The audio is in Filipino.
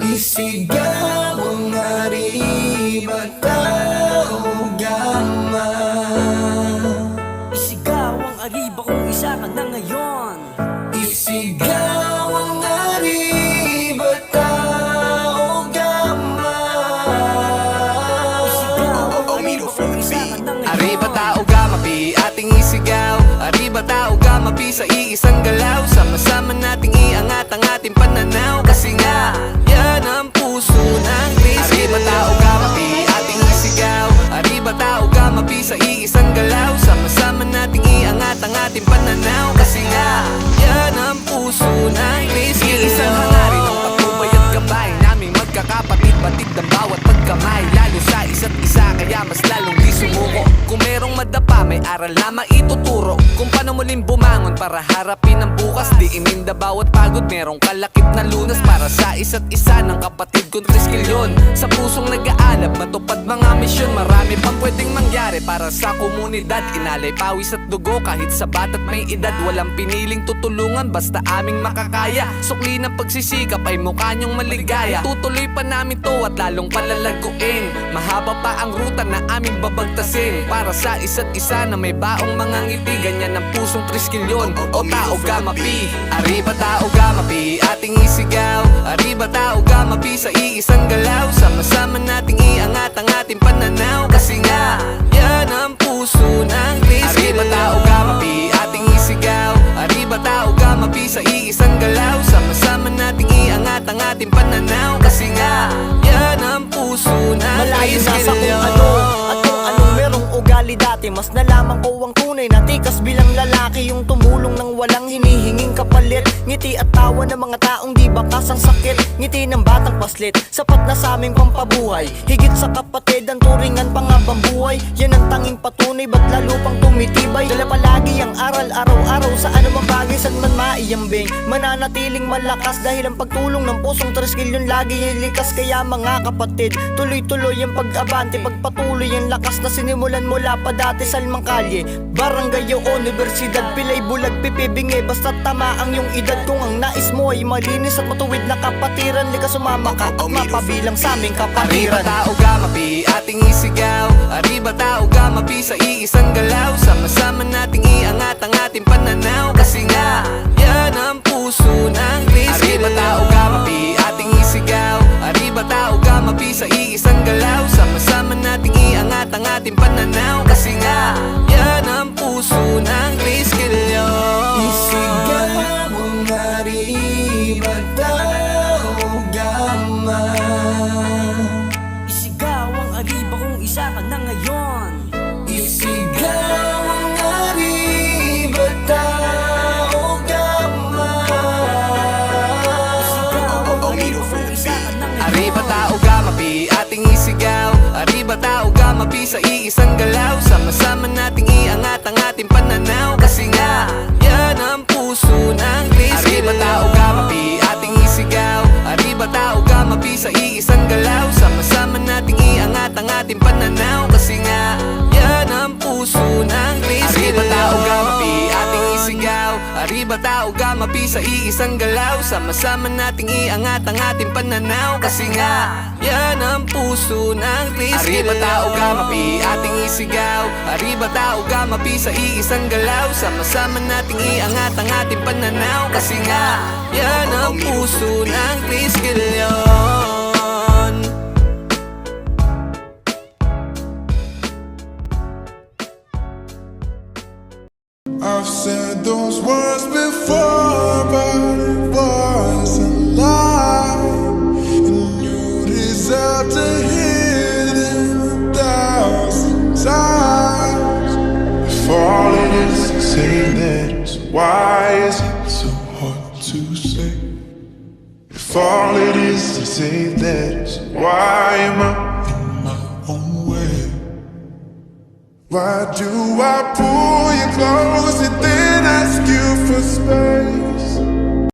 Isigaw ang arriba tao gama. Isigaw ang ariba kung isa ka na ngayon. Isigaw ang arriba tao gama. Isigaw ang ariba kung isa ka na ngayon. Arriba tao gama pi, ating isigaw. Arriba tao gama pi, sa iisang galaw. Sama-sama nating iangat ang ating pananaw. Kasi nga, yan ang puso ng Chris. Arriba tao gama pi, ating isigaw. Arriba tao gama pi, sa iisang galaw. Sama-sama nating iangat ang ating pananaw. Kasi nga, yan ang puso ng Chris. Iisang hangarin ng patnubay at gabay naming magkakapatid, batid ng bawat pagkamay. Lalo sa isa't isa, kaya mas lalong di sumuko. Kung merong madapa, may aral na maituturo. Kung paano muling bumangon para harapin ang bukas. Diinin na bawat pagod, merong kalakip na lunas. Para sa isa't isa ng kapatid kong triskilyon. Sa pusong nag-aalab, matupad mga misyon. Marami pang pwedeng mangyari para sa komunidad. Inalay pawis at dugo kahit sa bata't may edad. Walang piniling tutulungan basta aming makakaya. Sukli ng pagsisikap ay mukha niyong maligaya. Tutuloy pa namin to at lalong palalaguin. Mahaba pa ang ruta na aming babagtasin. Para sa isa't isa na may baong mga ngiti. Ganyan ang pusong triskilyon o tao gama pi. Arriba tao gama pi, ating isigaw. Arriba tao gama pi, sa iisang galaw. Sama-sama nating iangat ang ating pananaw. Kasi nga, yan ang puso ng triskilyon. Arriba tao gama pi, ating isigaw. Arriba tao gama pi, sa iisang galaw. Sama-sama nating iangat ang ating pananaw. Kasi nga, yan ang puso ng Malayo na sa kung triskilyon. ano at kung anong merong ugali dati. Mas nalaman ko ang tunay na tikas bilang lalaki. Yung tumulong ng walang hinihinging kapalit. Ngiti at tawa ng mga taong di bakas ang sakit. Ngiti ng batang paslit, sapat na sa aming pampabuhay. Higit sa kapatid, ang turingan pangabang buhay. Yan ang tanging patunay, ba't lalo pang tumitibay. Dala palagi ang aral araw-araw sa anumang bagay. San man maiambing, mananatiling malakas. Dahil ang pagtulong ng pusong triskilyon lagi hilikas. Kaya mga kapatid, tuloy-tuloy ang pag-abante. Pagpatuloy ang lakas na sinimulan mula pa dati sa limang kalye, barangay o universidad, pilay bulag, pipibingi. Basta tama ang iyong edad. Kung ang nais mo ay malinis at matuwid na kapatiran, likas sumama ka at mapabilang sa aming Arriba kapatiran. tao gama pi, ating isigaw. Arriba tao gama pi, sa iisang galaw. Sama-sama nating iangat ang ating pananaw. Kasi nga, yan ang puso ng triskilyon. Arriba tao gama pi, ating isigaw. Arriba tao gama pi, sa iisang galaw. Sama-sama nating iangat ang ating pananaw. Kasi nga, yan ang puso ng triskilyon. Isigaw ang arriba tao gama. Isigaw ang ariba kung isa ka na ngayon. Isigaw ang arriba tao gama. Isigaw ang ariba kung isa ka na ngayon. Arriba tao gama pi, ating isigaw. Arriba tao gama pi, sa iisang galaw. Sama-sama nating iangat ang ating pananaw. Kasi nga, yan ang puso ng triskilyon. Arriba tao gama pi, ating isigaw. Arriba tao gama pi, sa iisang galaw. Sama-sama nating iangat ang ating pananaw. Kasi nga, yan ang puso ng triskilyon. Arriba tao gama pi, ating isigaw. Arriba tao gama pi, sa iisang galaw. Sama-sama nating iangat ang ating pananaw. Kasi nga, yan ang puso ng triskilyon. Arriba tao gama pi, ating isigaw. Arriba tao gama pi, sa iisang galaw. Sama-sama nating iangat ang ating pananaw. Kasi nga, yan ang puso ng triskilyon. I've said those words before, but it was a lie. And you deserve to hear them 1,000 times. If all it is to say that it's why is it so hard to say? If all it is to say that it's why am I in my own way? Why do I pull you close and then ask you for space?